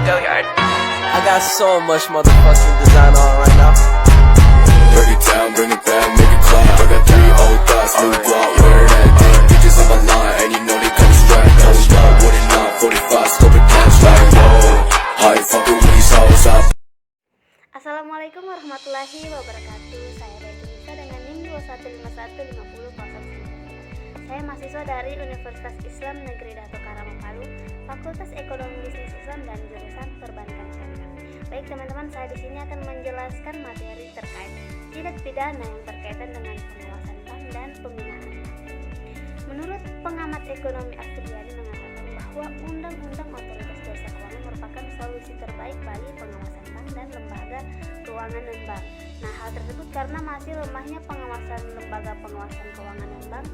I got so much motherfucking design on right now. Break it down, bring it back, make it clap. I got 3 old thoughts, new block, where that thing. Bitches on my line, and you know they come strapped. Hold up, what it not, 45, scope it cash like whoa. How you fucking with these hoes up? Assalamualaikum warahmatullahi wabarakatuh. Saya Reginisa dengan NIM 21515009. Saya mahasiswa dari Universitas Islam Negeri Dato Karama Palu, Fakultas Ekonomi Bisnis Islam dan jurusan Perbankan Syariah. Baik teman-teman, saya di sini akan menjelaskan materi terkait tindak pidana yang berkaitan dengan pengawasan bank dan pembinaan. Menurut pengamat ekonomi Afriyadi mengatakan bahwa Undang-Undang Otoritas Jasa Keuangan merupakan solusi terbaik bagi pengawasan bank dan lembaga keuangan dan bank. Nah, hal tersebut karena masih lemahnya pengawasan lembaga pengawasan keuangan dan bank,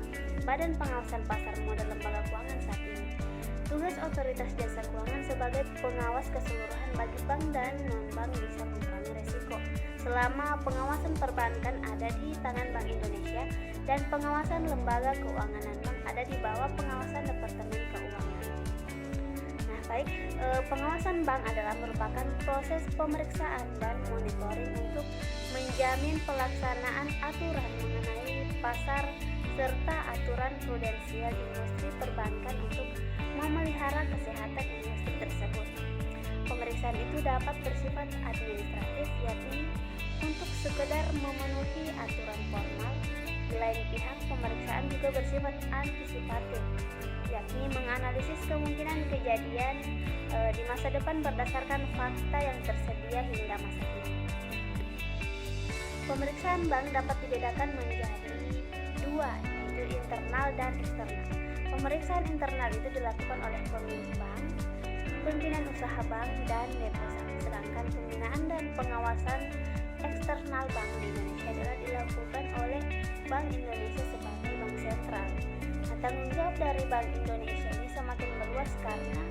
Badan Pengawasan Pasar Modal Lembaga Keuangan saat ini. Tugas Otoritas Jasa Keuangan sebagai pengawas keseluruhan bagi bank dan non-bank bisa mengurangi resiko selama pengawasan perbankan ada di tangan Bank Indonesia dan pengawasan lembaga keuangan dan bank ada di bawah pengawasan Departemen Keuangan. Nah, baik, pengawasan bank adalah merupakan proses pemeriksaan dan monitoring untuk menjamin pelaksanaan aturan mengenai pasar serta aturan prudensial industri perbankan untuk memelihara kesehatan industri tersebut. Pemeriksaan itu dapat bersifat administratif, yakni untuk sekedar memenuhi aturan formal. Di lain pihak, pemeriksaan juga bersifat antisipatif, yakni menganalisis kemungkinan kejadian di masa depan berdasarkan fakta yang tersedia hingga masa kini. Pemeriksaan bank dapat dibedakan menjadi dua, yaitu internal dan eksternal. Pemeriksaan internal itu dilakukan oleh pemilik bank, pimpinan usaha bank, dan deposan. Sedangkan pembinaan dan pengawasan eksternal bank di Indonesia adalah dilakukan oleh Bank Indonesia sebagai bank sentral. Nah, tanggung jawab dari Bank Indonesia ini semakin meluas karena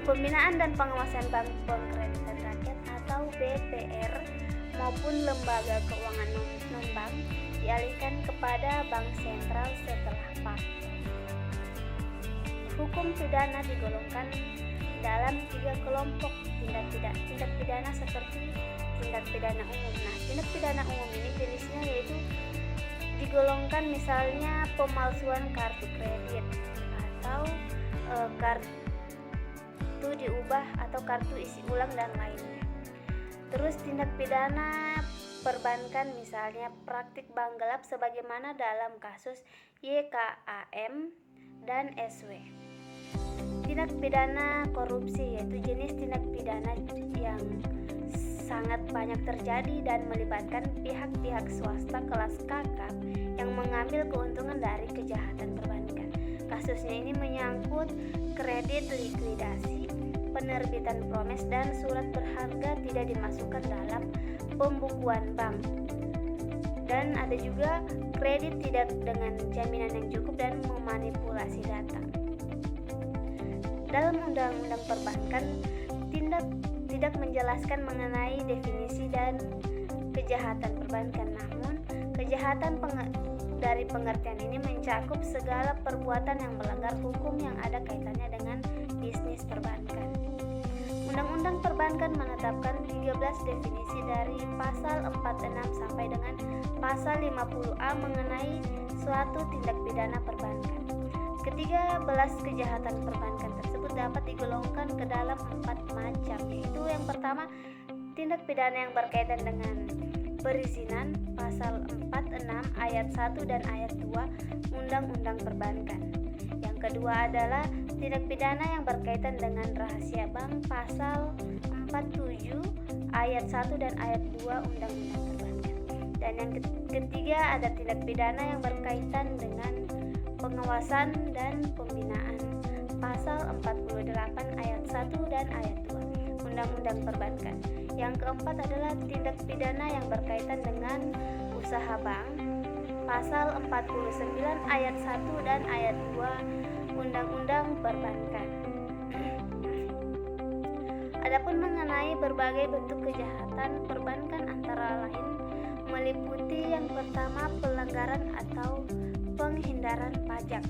pembinaan dan pengawasan bank pengkreditan rakyat atau BPR maupun lembaga keuangan non-bank dialihkan kepada bank sentral setelah PAK. Hukum pidana digolongkan dalam 3 kelompok tindak pidana seperti tindak pidana umum. Nah, tindak pidana umum ini jenisnya yaitu digolongkan misalnya pemalsuan kartu kredit atau kartu diubah atau kartu isi ulang dan lainnya. Terus tindak pidana perbankan misalnya praktik bank gelap sebagaimana dalam kasus YKAM dan SW. Tindak pidana korupsi yaitu jenis tindak pidana yang sangat banyak terjadi dan melibatkan pihak-pihak swasta kelas kakap yang mengambil keuntungan dari kejahatan perbankan. Kasusnya ini menyangkut kredit likuidasi, penerbitan promes dan surat berharga tidak dimasukkan dalam pembukuan bank. Dan ada juga kredit tidak dengan jaminan yang cukup dan memanipulasi data. Dalam Undang-Undang Perbankan tidak menjelaskan mengenai definisi dan kejahatan perbankan, namun kejahatan dari pengertian ini mencakup segala perbuatan yang melanggar hukum yang ada kaitannya dengan bisnis perbankan. Undang-Undang Perbankan menetapkan 13 definisi dari pasal 46 sampai dengan pasal 50A mengenai suatu tindak pidana perbankan. Ketiga belas kejahatan perbankan tersebut dapat digolongkan ke dalam 4 macam, yaitu yang pertama, tindak pidana yang berkaitan dengan perizinan, pasal 46 ayat 1 dan ayat 2 Undang-Undang Perbankan. Yang kedua adalah tindak pidana yang berkaitan dengan rahasia bank, pasal 47 ayat 1 dan ayat 2 Undang-Undang Perbankan. Dan yang ketiga ada tindak pidana yang berkaitan dengan pengawasan dan pembinaan, pasal 48 ayat 1 dan ayat 2 Undang-Undang Perbankan. Yang keempat adalah tindak pidana yang berkaitan dengan usaha bank, pasal 49 ayat 1 dan ayat 2 Undang-Undang Perbankan. Adapun mengenai berbagai bentuk kejahatan perbankan antara lain meliputi yang pertama pelanggaran atau penghindaran pajak,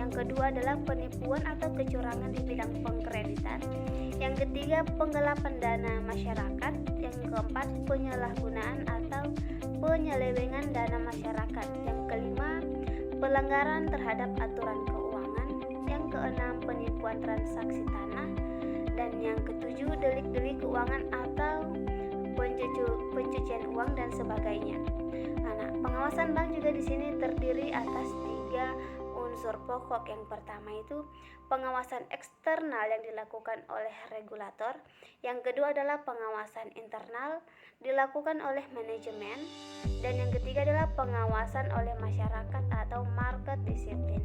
Yang kedua adalah penipuan atau kecurangan di bidang pengkreditan. Yang ketiga, penggelapan dana masyarakat. Yang keempat, penyalahgunaan atau penyelewengan dana masyarakat. Yang kelima, pelanggaran terhadap aturan keuangan. Yang keenam, penipuan transaksi tanah. Dan yang ketujuh, delik-delik keuangan atau pencucian uang dan sebagainya. Nah, pengawasan bank juga di sini terdiri atas 3 unsur pokok. Yang pertama itu pengawasan eksternal yang dilakukan oleh regulator. Yang kedua adalah pengawasan internal dilakukan oleh manajemen. Dan yang ketiga adalah pengawasan oleh masyarakat atau market disiplin.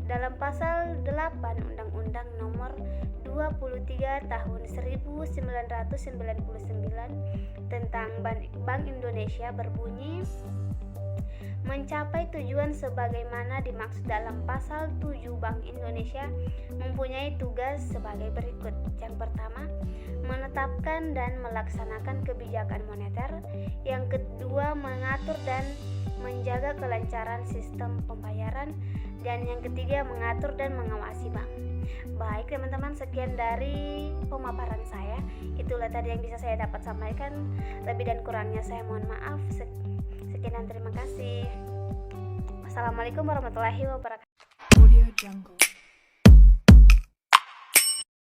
Dalam pasal 8 Undang-Undang Nomor 23 Tahun 1999 tentang Bank Indonesia berbunyi, mencapai tujuan sebagaimana dimaksud dalam pasal 7, Bank Indonesia mempunyai tugas sebagai berikut. Yang pertama, menetapkan dan melaksanakan kebijakan moneter. Yang kedua, mengatur dan menjaga kelancaran sistem pembayaran. Dan yang ketiga, mengatur dan mengawasi bank. Baik teman-teman, sekian dari pemaparan saya. Itulah tadi yang bisa saya dapat sampaikan. Lebih dan kurangnya saya mohon maaf. Sekian dan terima kasih. Wassalamualaikum warahmatullahi wabarakatuh.